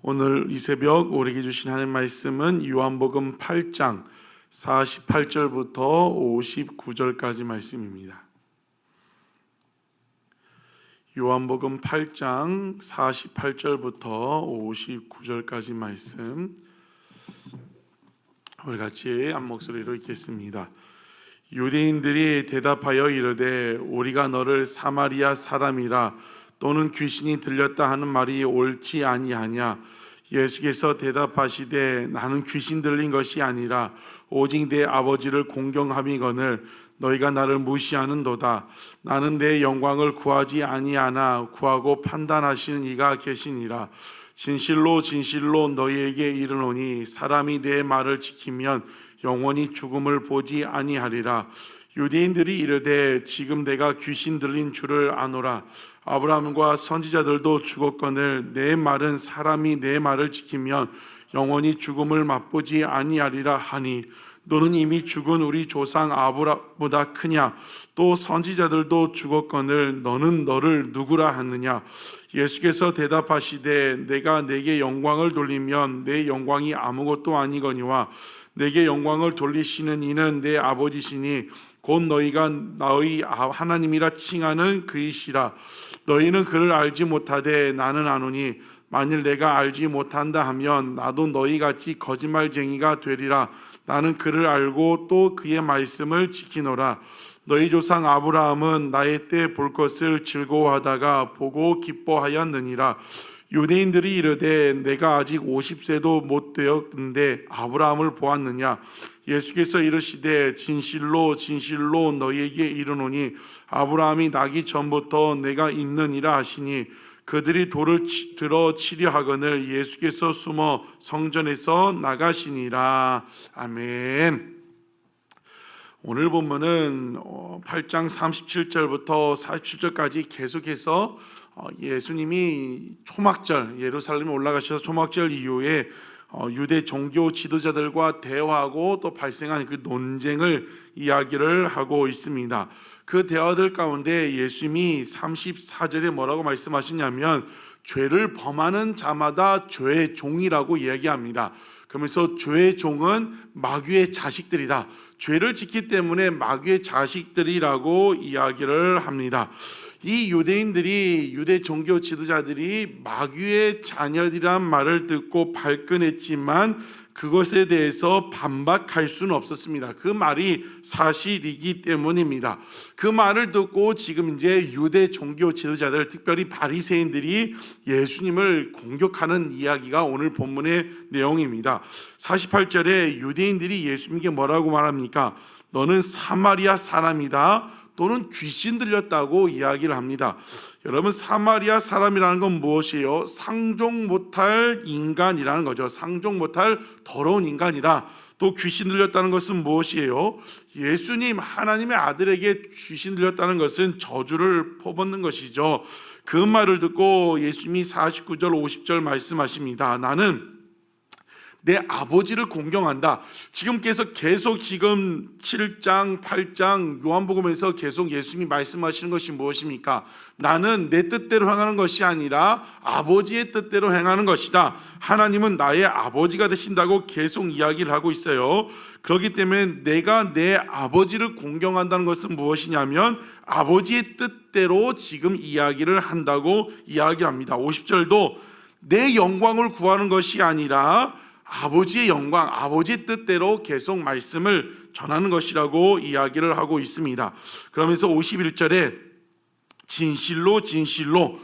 오늘 이 새벽 우리에게 주신 하나님 말씀은 요한복음 8장 48절부터 59절까지 말씀입니다. 요한복음 8장 48절부터 59절까지 말씀, 우리 같이 한 목소리로 읽겠습니다. 유대인들이 대답하여 이르되 우리가 너를 사마리아 사람이라 또는 귀신이 들렸다 하는 말이 옳지 아니하냐? 예수께서 대답하시되 나는 귀신 들린 것이 아니라 오직 내 아버지를 공경함이거늘 너희가 나를 무시하는도다. 나는 내 영광을 구하지 아니하나 구하고 판단하시는 이가 계시니라. 진실로 진실로 너희에게 이르노니 사람이 내 말을 지키면 영원히 죽음을 보지 아니하리라. 유대인들이 이르되 지금 내가 귀신 들린 줄을 아노라. 아브라함과 선지자들도 죽었거늘 내 말은 사람이 내 말을 지키면 영원히 죽음을 맛보지 아니하리라 하니 너는 이미 죽은 우리 조상 아브라함보다 크냐? 또 선지자들도 죽었거늘 너는 너를 누구라 하느냐? 예수께서 대답하시되 내가 내게 영광을 돌리면 내 영광이 아무것도 아니거니와 내게 영광을 돌리시는 이는 내 아버지시니 곧 너희가 너희 하나님이라 칭하는 그이시라. 너희는 그를 알지 못하되 나는 아노니 만일 내가 알지 못한다 하면 나도 너희같이 거짓말쟁이가 되리라. 나는 그를 알고 또 그의 말씀을 지키노라. 너희 조상 아브라함은 나의 때 볼 것을 즐거워하다가 보고 기뻐하였느니라. 유대인들이 이르되 내가 아직 50세도 못 되었는데 아브라함을 보았느냐? 예수께서 이르시되 진실로 진실로 너희에게 이르노니 아브라함이 나기 전부터 내가 있느니라 하시니 그들이 돌을 들어 치려 하거늘 예수께서 숨어 성전에서 나가시니라. 아멘. 오늘 본문은 8장 37절부터 47절까지 계속해서 예수님이 초막절, 예루살렘에 올라가셔서 초막절 이후에 유대 종교 지도자들과 대화하고 또 발생한 그 논쟁을 이야기를 하고 있습니다. 그 대화들 가운데 예수님이 34절에 뭐라고 말씀하시냐면 죄를 범하는 자마다 죄의 종이라고 이야기합니다. 그러면서 죄의 종은 마귀의 자식들이다. 죄를 짓기 때문에 마귀의 자식들이라고 이야기를 합니다. 이 유대인들이, 유대 종교 지도자들이 마귀의 자녀들이란 말을 듣고 발끈했지만 그것에 대해서 반박할 수는 없었습니다. 그 말이 사실이기 때문입니다. 그 말을 듣고 지금 이제 유대 종교 지도자들, 특별히 바리새인들이 예수님을 공격하는 이야기가 오늘 본문의 내용입니다. 48절에 유대인들이 예수님께 뭐라고 말합니까? 너는 사마리아 사람이다 또는 귀신 들렸다고 이야기를 합니다. 여러분, 사마리아 사람이라는 건 무엇이에요? 상종 못할 인간이라는 거죠. 상종 못할 더러운 인간이다. 또 귀신 들렸다는 것은 무엇이에요? 예수님, 하나님의 아들에게 귀신 들렸다는 것은 저주를 퍼붓는 것이죠. 그 말을 듣고 예수님이 49절 50절 말씀하십니다. 나는 내 아버지를 공경한다. 지금께서 계속 지금 7장 8장 요한복음에서 계속 예수님이 말씀하시는 것이 무엇입니까? 나는 내 뜻대로 행하는 것이 아니라 아버지의 뜻대로 행하는 것이다. 하나님은 나의 아버지가 되신다고 계속 이야기를 하고 있어요. 그렇기 때문에 내가 내 아버지를 공경한다는 것은 무엇이냐면 아버지의 뜻대로 지금 이야기를 한다고 이야기를 합니다. 50절도 내 영광을 구하는 것이 아니라 아버지의 영광, 아버지의 뜻대로 계속 말씀을 전하는 것이라고 이야기를 하고 있습니다. 그러면서 51절에 진실로 진실로,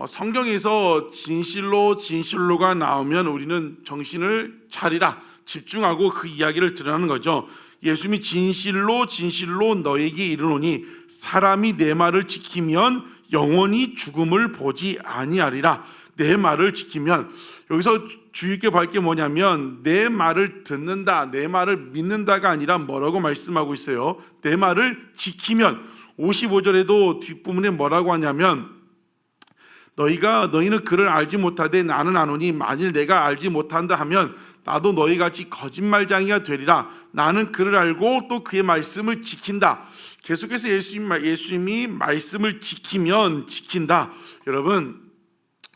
성경에서 진실로 진실로가 나오면 우리는 정신을 차리라, 집중하고 그 이야기를 들으라는 거죠. 예수님이 진실로 진실로 너에게 이르노니 사람이 내 말을 지키면 영원히 죽음을 보지 아니하리라. 내 말을 지키면, 여기서 주의 깊게 볼 게 뭐냐면 내 말을 듣는다, 내 말을 믿는다가 아니라 뭐라고 말씀하고 있어요? 내 말을 지키면. 55절에도 뒷부분에 뭐라고 하냐면 너희는 그를 알지 못하되 나는 아노니 만일 내가 알지 못한다 하면 나도 너희같이 거짓말쟁이가 되리라. 나는 그를 알고 또 그의 말씀을 지킨다. 계속해서 예수님이 말씀을 지키면 지킨다. 여러분,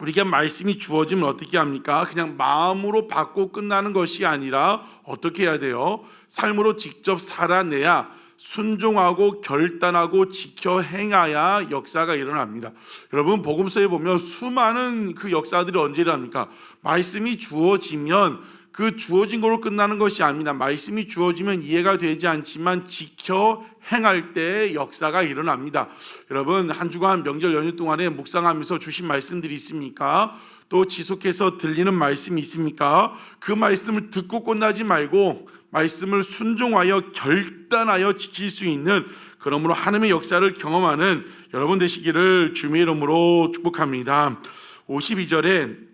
우리가 말씀이 주어지면 어떻게 합니까? 그냥 마음으로 받고 끝나는 것이 아니라 어떻게 해야 돼요? 삶으로 직접 살아내야, 순종하고 결단하고 지켜 행하야 역사가 일어납니다. 여러분, 복음서에 보면 수많은 그 역사들이 언제 일어납니까? 말씀이 주어지면 그 주어진 걸로 끝나는 것이 아닙니다. 말씀이 주어지면 이해가 되지 않지만 지켜 행할 때 역사가 일어납니다. 여러분, 한 주간 명절 연휴 동안에 묵상하면서 주신 말씀들이 있습니까? 또 지속해서 들리는 말씀이 있습니까? 그 말씀을 듣고 끝나지 말고 말씀을 순종하여 결단하여 지킬 수 있는, 그러므로 하나님의 역사를 경험하는 여러분 되시기를 주님의 이름으로 축복합니다. 52절에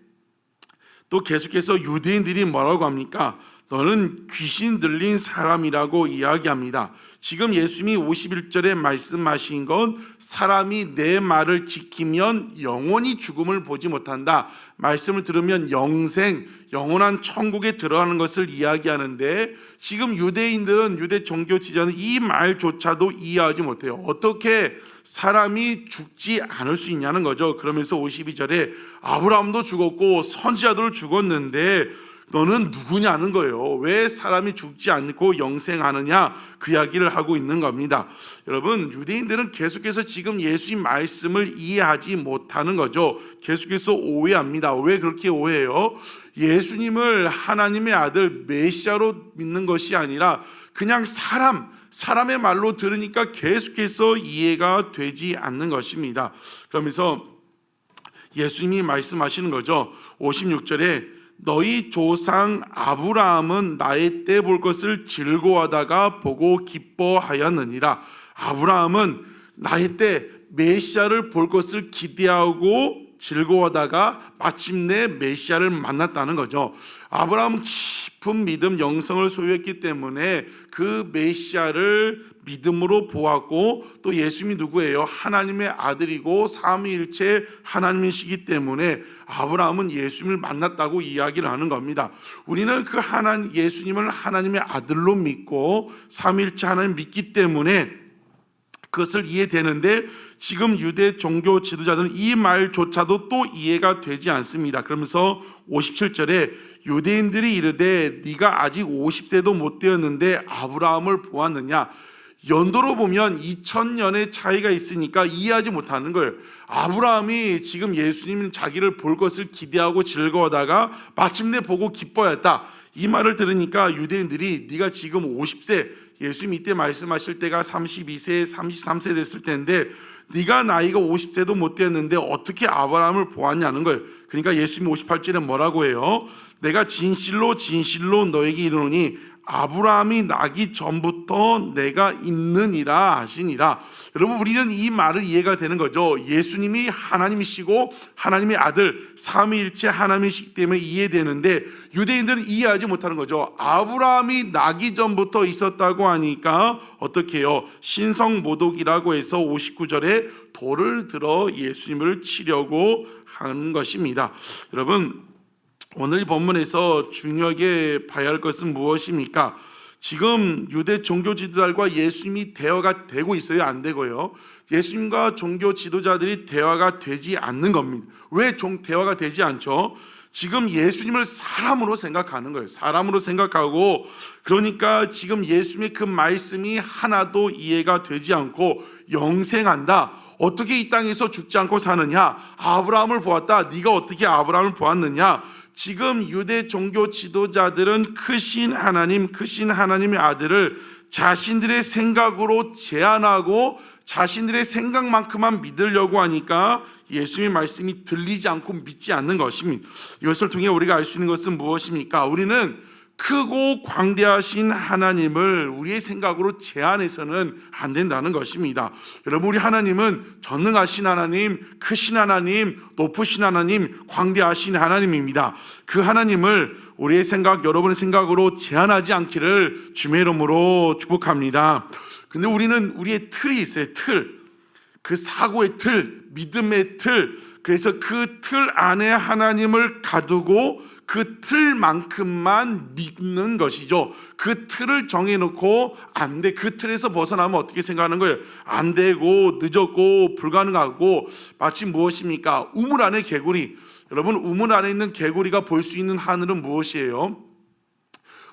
또 계속해서 유대인들이 뭐라고 합니까? 너는 귀신 들린 사람이라고 이야기합니다. 지금 예수님이 51절에 말씀하신 건 사람이 내 말을 지키면 영원히 죽음을 보지 못한다, 말씀을 들으면 영생, 영원한 천국에 들어가는 것을 이야기하는데, 지금 유대인들은, 유대 종교 지도자는 이 말조차도 이해하지 못해요. 어떻게 사람이 죽지 않을 수 있냐는 거죠. 그러면서 52절에 아브라함도 죽었고 선지자들 죽었는데 너는 누구냐는 거예요. 왜 사람이 죽지 않고 영생하느냐, 그 이야기를 하고 있는 겁니다. 여러분, 유대인들은 계속해서 지금 예수님 말씀을 이해하지 못하는 거죠. 계속해서 오해합니다. 왜 그렇게 오해해요? 예수님을 하나님의 아들 메시아로 믿는 것이 아니라 그냥 사람의 말로 들으니까 계속해서 이해가 되지 않는 것입니다. 그러면서 예수님이 말씀하시는 거죠. 56절에 너희 조상 아브라함은 나의 때 볼 것을 즐거워하다가 보고 기뻐하였느니라. 아브라함은 나의 때 메시아를 볼 것을 기대하고 즐거워하다가 마침내 메시아를 만났다는 거죠. 아브라함은 깊은 믿음, 영성을 소유했기 때문에 그 메시아를 믿음으로 보았고, 또 예수님이 누구예요? 하나님의 아들이고 삼위일체 하나님이시기 때문에 아브라함은 예수님을 만났다고 이야기를 하는 겁니다. 우리는 그 예수님을 하나님의 아들로 믿고 삼위일체 하나님 믿기 때문에 그것을 이해되는데, 지금 유대 종교 지도자들은 이 말조차도 또 이해가 되지 않습니다. 그러면서 57절에 유대인들이 이르되 네가 아직 50세도 못 되었는데 아브라함을 보았느냐. 연도로 보면 2000년의 차이가 있으니까 이해하지 못하는 거예요. 아브라함이 지금 예수님 자기를 볼 것을 기대하고 즐거워하다가 마침내 보고 기뻐했다, 이 말을 들으니까 유대인들이 네가 지금 50세, 예수님 이때 말씀하실 때가 32세, 33세 됐을 텐데 네가 나이가 50세도 못 됐는데 어떻게 아브라함을 보았냐는 거예요. 그러니까 예수님 58절에 뭐라고 해요? 내가 진실로 진실로 너에게 이르노니 아브라함이 나기 전부터 내가 있느니라 하시니라. 여러분, 우리는 이 말을 이해가 되는 거죠. 예수님이 하나님이시고 하나님의 아들, 삼위일체 하나님이시기 때문에 이해되는데 유대인들은 이해하지 못하는 거죠. 아브라함이 나기 전부터 있었다고 하니까 어떻게 해요? 신성모독이라고 해서 59절에 돌을 들어 예수님을 치려고 하는 것입니다. 여러분, 오늘 본문에서 중요하게 봐야 할 것은 무엇입니까? 지금 유대 종교 지도자들과 예수님이 대화가 되고 있어요? 안 되고요? 예수님과 종교 지도자들이 대화가 되지 않는 겁니다. 왜 대화가 되지 않죠? 지금 예수님을 사람으로 생각하는 거예요. 사람으로 생각하고, 그러니까 지금 예수님의 그 말씀이 하나도 이해가 되지 않고 영생한다, 어떻게 이 땅에서 죽지 않고 사느냐, 아브라함을 보았다, 네가 어떻게 아브라함을 보았느냐. 지금 유대 종교 지도자들은 크신 하나님의 아들을 자신들의 생각으로 제한하고 자신들의 생각만큼만 믿으려고 하니까 예수님의 말씀이 들리지 않고 믿지 않는 것입니다. 이것을 통해 우리가 알 수 있는 것은 무엇입니까? 우리는 크고 광대하신 하나님을 우리의 생각으로 제한해서는 안 된다는 것입니다. 여러분, 우리 하나님은 전능하신 하나님, 크신 하나님, 높으신 하나님, 광대하신 하나님입니다. 그 하나님을 우리의 생각, 여러분의 생각으로 제한하지 않기를 주의 이름으로 축복합니다. 근데 우리는 우리의 틀이 있어요. 그 사고의 틀, 믿음의 틀. 그래서 그 틀 안에 하나님을 가두고 그 틀만큼만 믿는 것이죠. 그 틀을 정해놓고 안 돼, 그 틀에서 벗어나면 어떻게 생각하는 거예요? 안 되고 늦었고 불가능하고 마치 무엇입니까? 우물 안에 개구리. 여러분, 우물 안에 있는 개구리가 볼 수 있는 하늘은 무엇이에요?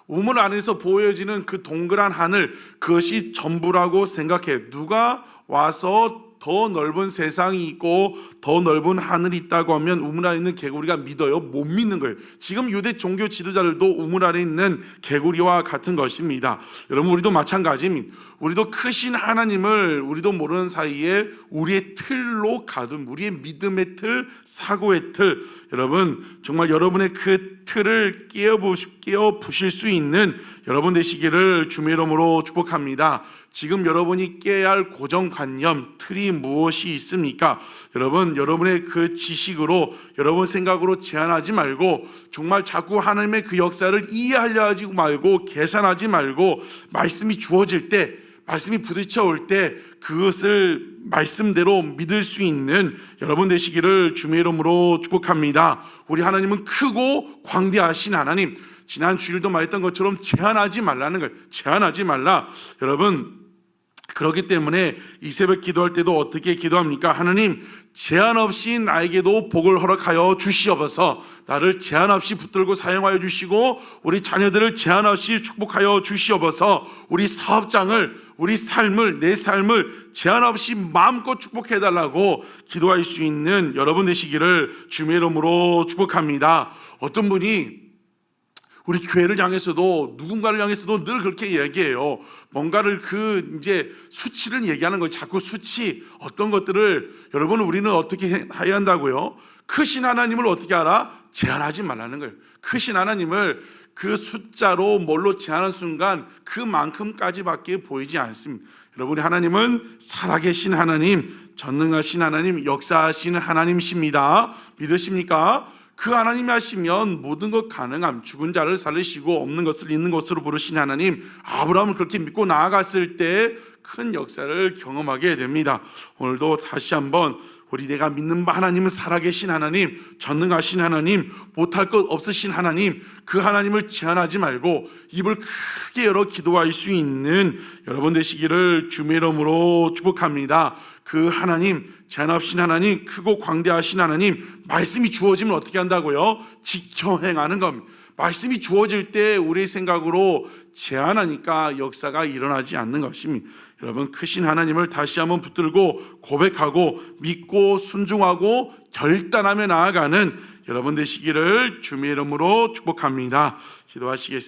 우물 안에서 보여지는 그 동그란 하늘, 그것이 전부라고 생각해. 누가 와서 더 넓은 세상이 있고 더 넓은 하늘이 있다고 하면 우물 안에 있는 개구리가 믿어요? 못 믿는 거예요. 지금 유대 종교 지도자들도 우물 안에 있는 개구리와 같은 것입니다. 여러분, 우리도 마찬가지입니다. 우리도 크신 하나님을 우리도 모르는 사이에 우리의 틀로 가둔, 우리의 믿음의 틀, 사고의 틀, 여러분 정말 여러분의 그 틀을 깨어 부실 수 있는 여러분 되시기를 주님의 이름으로 축복합니다. 지금 여러분이 깨야 할 고정관념, 틀이 무엇이 있습니까? 여러분의 그 지식으로, 여러분 생각으로 제한하지 말고, 정말 자꾸 하나님의 그 역사를 이해하려 하지 말고, 계산하지 말고, 말씀이 주어질 때, 말씀이 부딪혀 올 때 그것을 말씀대로 믿을 수 있는 여러분 되시기를 주님의 이름으로 축복합니다. 우리 하나님은 크고 광대하신 하나님, 지난 주일도 말했던 것처럼 제한하지 말라는 거예요. 제한하지 말라. 여러분, 그렇기 때문에 이 새벽 기도할 때도 어떻게 기도합니까? 하나님, 제한 없이 나에게도 복을 허락하여 주시옵소서. 나를 제한 없이 붙들고 사용하여 주시고 우리 자녀들을 제한 없이 축복하여 주시옵소서. 우리 사업장을, 우리 삶을, 내 삶을 제한 없이 마음껏 축복해달라고 기도할 수 있는 여러분 되시기를 주님의 이름으로 축복합니다. 어떤 분이 우리 교회를 향해서도, 누군가를 향해서도 늘 그렇게 얘기해요. 뭔가를 이제 수치를 얘기하는 거예요. 자꾸 수치, 어떤 것들을. 여러분, 우리는 어떻게 해야 한다고요? 크신 하나님을 어떻게 알아? 제한하지 말라는 거예요. 크신 하나님을 그 숫자로 뭘로 제한하는 순간 그만큼까지밖에 보이지 않습니다. 여러분의 하나님은 살아계신 하나님, 전능하신 하나님, 역사하시는 하나님이십니다. 믿으십니까? 그 하나님이 하시면 모든 것 가능함. 죽은 자를 살리시고 없는 것을 있는 것으로 부르신 하나님, 아브라함을 그렇게 믿고 나아갔을 때 큰 역사를 경험하게 됩니다. 오늘도 다시 한번 우리 내가 믿는 하나님은 살아계신 하나님, 전능하신 하나님, 못할 것 없으신 하나님, 그 하나님을 제한하지 말고 입을 크게 열어 기도할 수 있는 여러분 되시기를 주님의 이름으로 축복합니다. 그 하나님, 제한 없신 하나님, 크고 광대하신 하나님, 말씀이 주어지면 어떻게 한다고요? 지켜 행하는 겁니다. 말씀이 주어질 때 우리의 생각으로 제한하니까 역사가 일어나지 않는 것입니다. 여러분, 크신 하나님을 다시 한번 붙들고 고백하고 믿고 순종하고 결단하며 나아가는 여러분 되시기를 주님의 이름으로 축복합니다. 기도하시겠습니다.